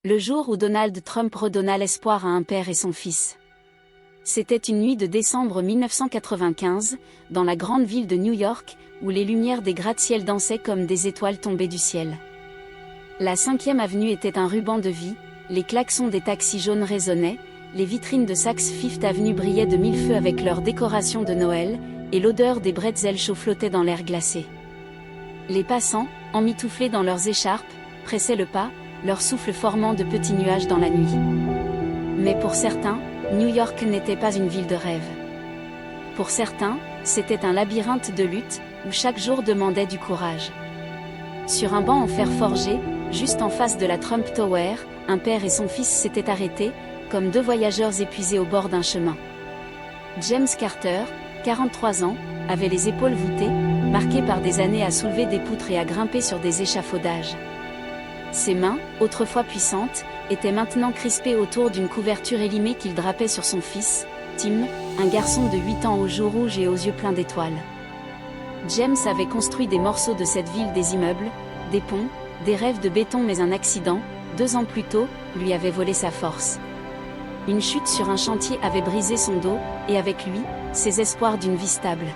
Le jour où Donald Trump redonna l'espoir à un père et son fils. C'était une nuit de décembre 1995, dans la grande ville de New York, où les lumières des gratte-ciel dansaient comme des étoiles tombées du ciel. La 5e avenue était un ruban de vie, les klaxons des taxis jaunes résonnaient, les vitrines de Saks Fifth Avenue brillaient de mille feux avec leurs décorations de Noël, et l'odeur des bretzels chauds flottait dans l'air glacé. Les passants, emmitouflés dans leurs écharpes, pressaient le pas, leur souffle formant de petits nuages dans la nuit. Mais pour certains, New York n'était pas une ville de rêve. Pour certains, c'était un labyrinthe de lutte, où chaque jour demandait du courage. Sur un banc en fer forgé, juste en face de la Trump Tower, un père et son fils s'étaient arrêtés, comme deux voyageurs épuisés au bord d'un chemin. James Carter, 43 ans, avait les épaules voûtées, marquées par des années à soulever des poutres et à grimper sur des échafaudages. Ses mains, autrefois puissantes, étaient maintenant crispées autour d'une couverture élimée qu'il drapait sur son fils, Tim, un garçon de 8 ans aux joues rouges et aux yeux pleins d'étoiles. James avait construit des morceaux de cette ville, des immeubles, des ponts, des rêves de béton, mais un accident, 2 ans plus tôt, lui avait volé sa force. Une chute sur un chantier avait brisé son dos, et avec lui, ses espoirs d'une vie stable.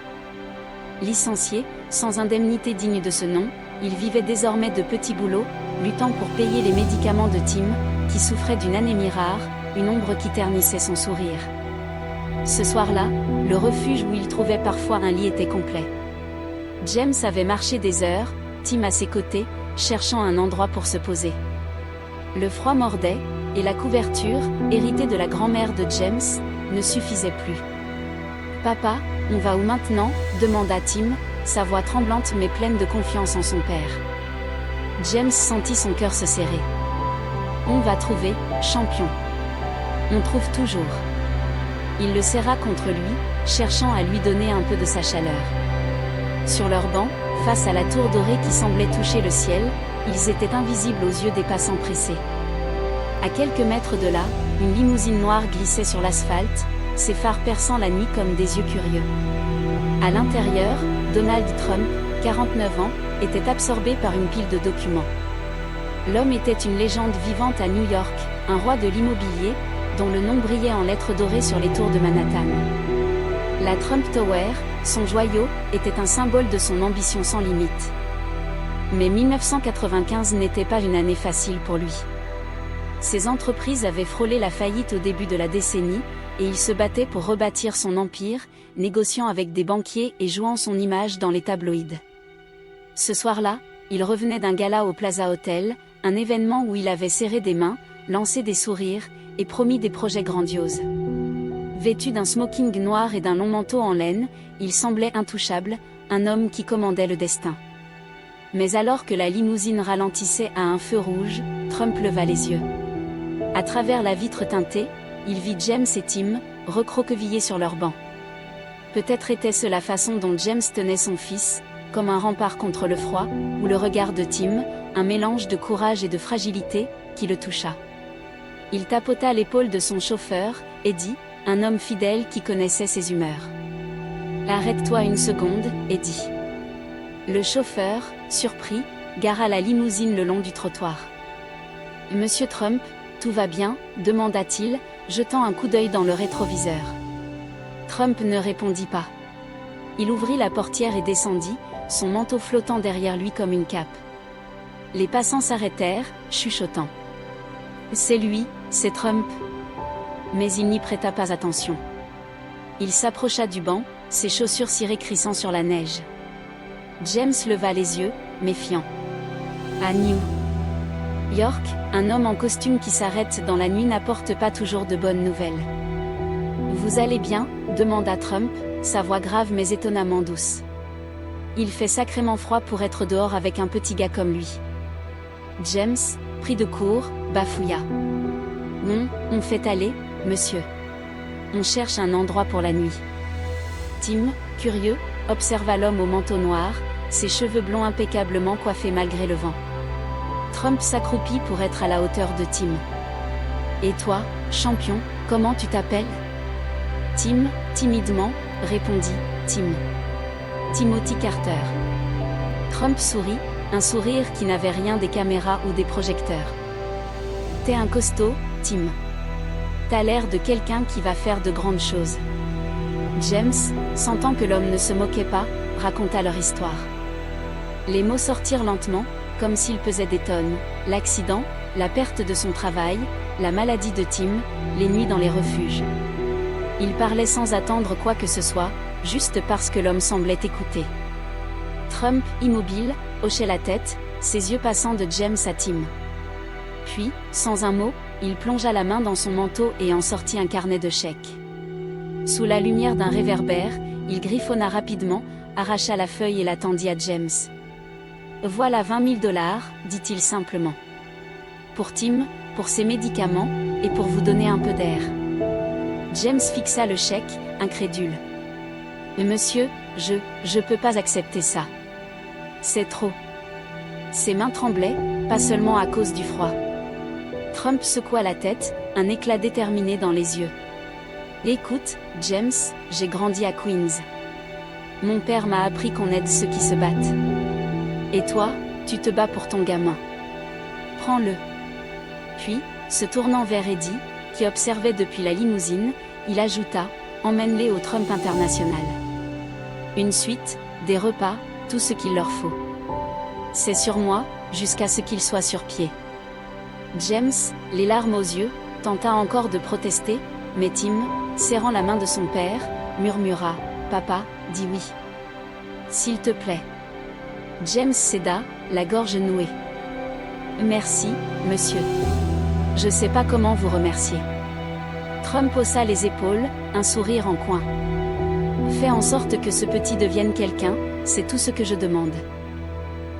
Licencié, sans indemnité digne de ce nom, il vivait désormais de petits boulots, luttant pour payer les médicaments de Tim, qui souffrait d'une anémie rare, une ombre qui ternissait son sourire. Ce soir-là, le refuge où il trouvait parfois un lit était complet. James avait marché des heures, Tim à ses côtés, cherchant un endroit pour se poser. Le froid mordait, et la couverture, héritée de la grand-mère de James, ne suffisait plus. « Papa, on va où maintenant ?» demanda Tim, sa voix tremblante mais pleine de confiance en son père. James sentit son cœur se serrer. « On va trouver, champion. On trouve toujours. » Il le serra contre lui, cherchant à lui donner un peu de sa chaleur. Sur leur banc, face à la tour dorée qui semblait toucher le ciel, ils étaient invisibles aux yeux des passants pressés. À quelques mètres de là, une limousine noire glissait sur l'asphalte, ses phares perçant la nuit comme des yeux curieux. À l'intérieur, Donald Trump, 49 ans, était absorbé par une pile de documents. L'homme était une légende vivante à New York, un roi de l'immobilier, dont le nom brillait en lettres dorées sur les tours de Manhattan. La Trump Tower, son joyau, était un symbole de son ambition sans limite. Mais 1995 n'était pas une année facile pour lui. Ses entreprises avaient frôlé la faillite au début de la décennie, et il se battait pour rebâtir son empire, négociant avec des banquiers et jouant son image dans les tabloïds. Ce soir-là, il revenait d'un gala au Plaza Hotel, un événement où il avait serré des mains, lancé des sourires, et promis des projets grandioses. Vêtu d'un smoking noir et d'un long manteau en laine, il semblait intouchable, un homme qui commandait le destin. Mais alors que la limousine ralentissait à un feu rouge, Trump leva les yeux. À travers la vitre teintée, il vit James et Tim, recroquevillés sur leur banc. Peut-être était-ce la façon dont James tenait son fils, comme un rempart contre le froid, ou le regard de Tim, un mélange de courage et de fragilité, qui le toucha. Il tapota l'épaule de son chauffeur, Eddie, un homme fidèle qui connaissait ses humeurs. « Arrête-toi une seconde, Eddie. » Le chauffeur, surpris, gara la limousine le long du trottoir. « Monsieur Trump, tout va bien ?» demanda-t-il, jetant un coup d'œil dans le rétroviseur. Trump ne répondit pas. Il ouvrit la portière et descendit, son manteau flottant derrière lui comme une cape. Les passants s'arrêtèrent, chuchotant. « C'est lui, c'est Trump. » Mais il n'y prêta pas attention. Il s'approcha du banc, ses chaussures cirées crissant sur la neige. James leva les yeux, méfiant. À New York, un homme en costume qui s'arrête dans la nuit n'apporte pas toujours de bonnes nouvelles. « Vous allez bien ?» demanda Trump, sa voix grave mais étonnamment douce. Il fait sacrément froid pour être dehors avec un petit gars comme lui. James, pris de court, bafouilla. « Non, on fait aller, monsieur. On cherche un endroit pour la nuit. » Tim, curieux, observa l'homme au manteau noir, ses cheveux blonds impeccablement coiffés malgré le vent. Trump s'accroupit pour être à la hauteur de Tim. « Et toi, champion, comment tu t'appelles ?» Tim, timidement, répondit Tim. « Timothy Carter. » Trump sourit, un sourire qui n'avait rien des caméras ou des projecteurs. « T'es un costaud, Tim. T'as l'air de quelqu'un qui va faire de grandes choses. James, sentant que l'homme ne se moquait pas, raconta leur histoire. Les mots sortirent lentement, comme s'ils pesaient des tonnes. L'accident, la perte de son travail, la maladie de Tim, les nuits dans les refuges. Il parlait sans attendre quoi que ce soit, juste parce que l'homme semblait écouter. Trump, immobile, hochait la tête, ses yeux passant de James à Tim. Puis, sans un mot, il plongea la main dans son manteau et en sortit un carnet de chèques. Sous la lumière d'un réverbère, il griffonna rapidement, arracha la feuille et la tendit à James. « Voilà 20 000 $, dit-il simplement. Pour Tim, pour ses médicaments, et pour vous donner un peu d'air. » James fixa le chèque, incrédule. « Monsieur, je peux pas accepter ça. C'est trop. » Ses mains tremblaient, pas seulement à cause du froid. Trump secoua la tête, un éclat déterminé dans les yeux. « Écoute, James, j'ai grandi à Queens. Mon père m'a appris qu'on aide ceux qui se battent. Et toi, tu te bats pour ton gamin. Prends-le. » Puis, se tournant vers Eddie, qui observait depuis la limousine, il ajouta, « Emmène-les au Trump International. Une suite, des repas, tout ce qu'il leur faut. C'est sur moi, jusqu'à ce qu'ils soient sur pied. » James, les larmes aux yeux, tenta encore de protester, mais Tim, serrant la main de son père, murmura, « Papa, dis oui. S'il te plaît. » James céda, la gorge nouée. « Merci, monsieur. Je sais pas comment vous remercier. » Trump haussa les épaules, un sourire en coin. « Fais en sorte que ce petit devienne quelqu'un, c'est tout ce que je demande. »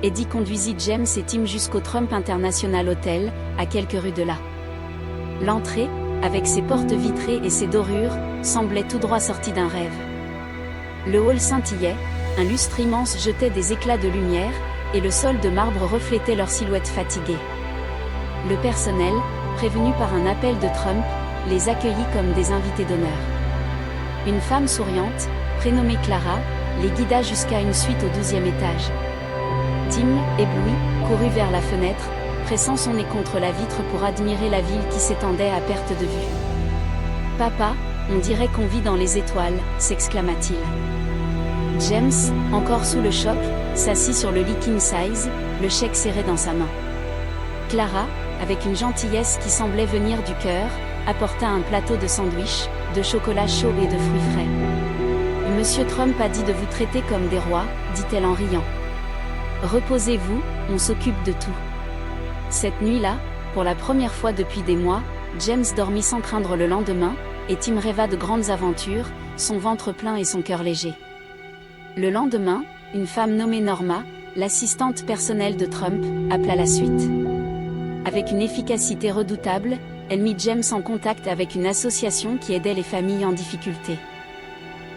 Eddie conduisit James et Tim jusqu'au Trump International Hotel, à quelques rues de là. L'entrée, avec ses portes vitrées et ses dorures, semblait tout droit sortie d'un rêve. Le hall scintillait, un lustre immense jetait des éclats de lumière, et le sol de marbre reflétait leurs silhouettes fatiguées. Le personnel, prévenu par un appel de Trump, les accueillit comme des invités d'honneur. Une femme souriante, prénommée Clara, les guida jusqu'à une suite au 12e étage. Tim, ébloui, courut vers la fenêtre, pressant son nez contre la vitre pour admirer la ville qui s'étendait à perte de vue. « Papa, on dirait qu'on vit dans les étoiles », s'exclama-t-il. James, encore sous le choc, s'assit sur le lit king size, le chèque serré dans sa main. Clara, avec une gentillesse qui semblait venir du cœur, apporta un plateau de sandwich, de chocolat chaud et de fruits frais. « Monsieur Trump a dit de vous traiter comme des rois, » dit-elle en riant. « Reposez-vous, on s'occupe de tout. » Cette nuit-là, pour la première fois depuis des mois, James dormit sans craindre le lendemain, et Tim rêva de grandes aventures, son ventre plein et son cœur léger. Le lendemain, une femme nommée Norma, l'assistante personnelle de Trump, appela la suite. Avec une efficacité redoutable, elle mit James en contact avec une association qui aidait les familles en difficulté.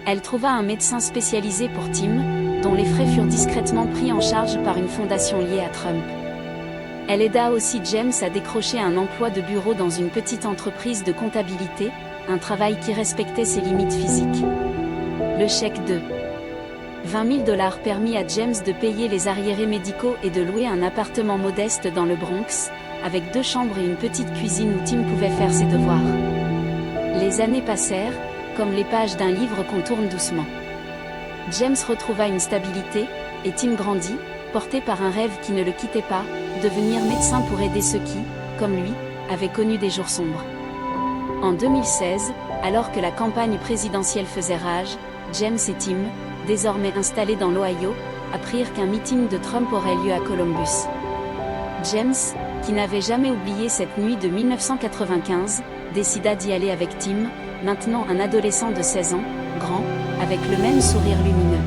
Elle trouva un médecin spécialisé pour Tim, dont les frais furent discrètement pris en charge par une fondation liée à Trump. Elle aida aussi James à décrocher un emploi de bureau dans une petite entreprise de comptabilité, un travail qui respectait ses limites physiques. Le chèque de 20 000 $ permit à James de payer les arriérés médicaux et de louer un appartement modeste dans le Bronx, avec 2 chambres et une petite cuisine où Tim pouvait faire ses devoirs. Les années passèrent, comme les pages d'un livre qu'on tourne doucement. James retrouva une stabilité, et Tim grandit, porté par un rêve qui ne le quittait pas, devenir médecin pour aider ceux qui, comme lui, avaient connu des jours sombres. En 2016, alors que la campagne présidentielle faisait rage, James et Tim, désormais installés dans l'Ohio, apprirent qu'un meeting de Trump aurait lieu à Columbus. James, qui n'avait jamais oublié cette nuit de 1995, décida d'y aller avec Tim, maintenant un adolescent de 16 ans, grand, avec le même sourire lumineux.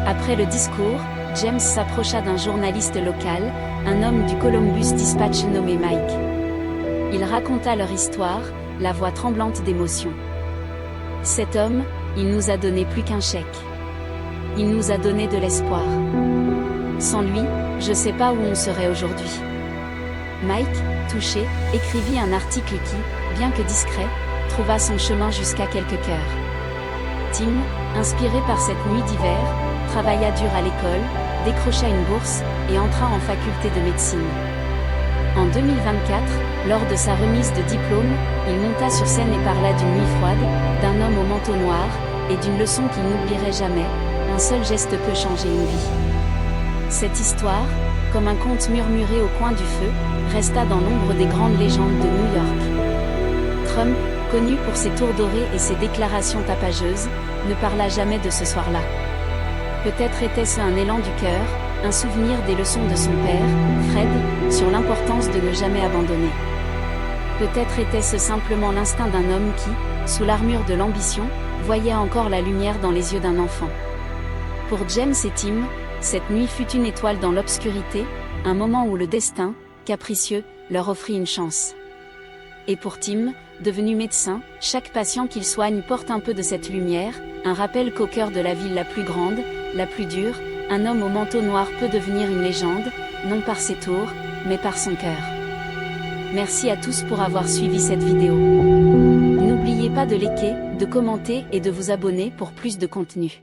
Après le discours, James s'approcha d'un journaliste local, un homme du Columbus Dispatch nommé Mike. Il raconta leur histoire, la voix tremblante d'émotion. « Cet homme, il nous a donné plus qu'un chèque. Il nous a donné de l'espoir. Sans lui, je sais pas où on serait aujourd'hui. » Mike, touché, écrivit un article qui, bien que discret, trouva son chemin jusqu'à quelques cœurs. Tim, inspiré par cette nuit d'hiver, travailla dur à l'école, décrocha une bourse, et entra en faculté de médecine. En 2024, lors de sa remise de diplôme, il monta sur scène et parla d'une nuit froide, d'un homme au manteau noir, et d'une leçon qu'il n'oublierait jamais: un seul geste peut changer une vie. Cette histoire, comme un conte murmuré au coin du feu, resta dans l'ombre des grandes légendes de New York. Trump, connu pour ses tours dorés et ses déclarations tapageuses, ne parla jamais de ce soir-là. Peut-être était-ce un élan du cœur, un souvenir des leçons de son père, Fred, sur l'importance de ne jamais abandonner. Peut-être était-ce simplement l'instinct d'un homme qui, sous l'armure de l'ambition, voyait encore la lumière dans les yeux d'un enfant. Pour James et Tim, cette nuit fut une étoile dans l'obscurité, un moment où le destin, capricieux, leur offrit une chance. Et pour Tim, devenu médecin, chaque patient qu'il soigne porte un peu de cette lumière, un rappel qu'au cœur de la ville la plus grande, la plus dure, un homme au manteau noir peut devenir une légende, non par ses tours, mais par son cœur. Merci à tous pour avoir suivi cette vidéo. N'oubliez pas de liker, de commenter et de vous abonner pour plus de contenu.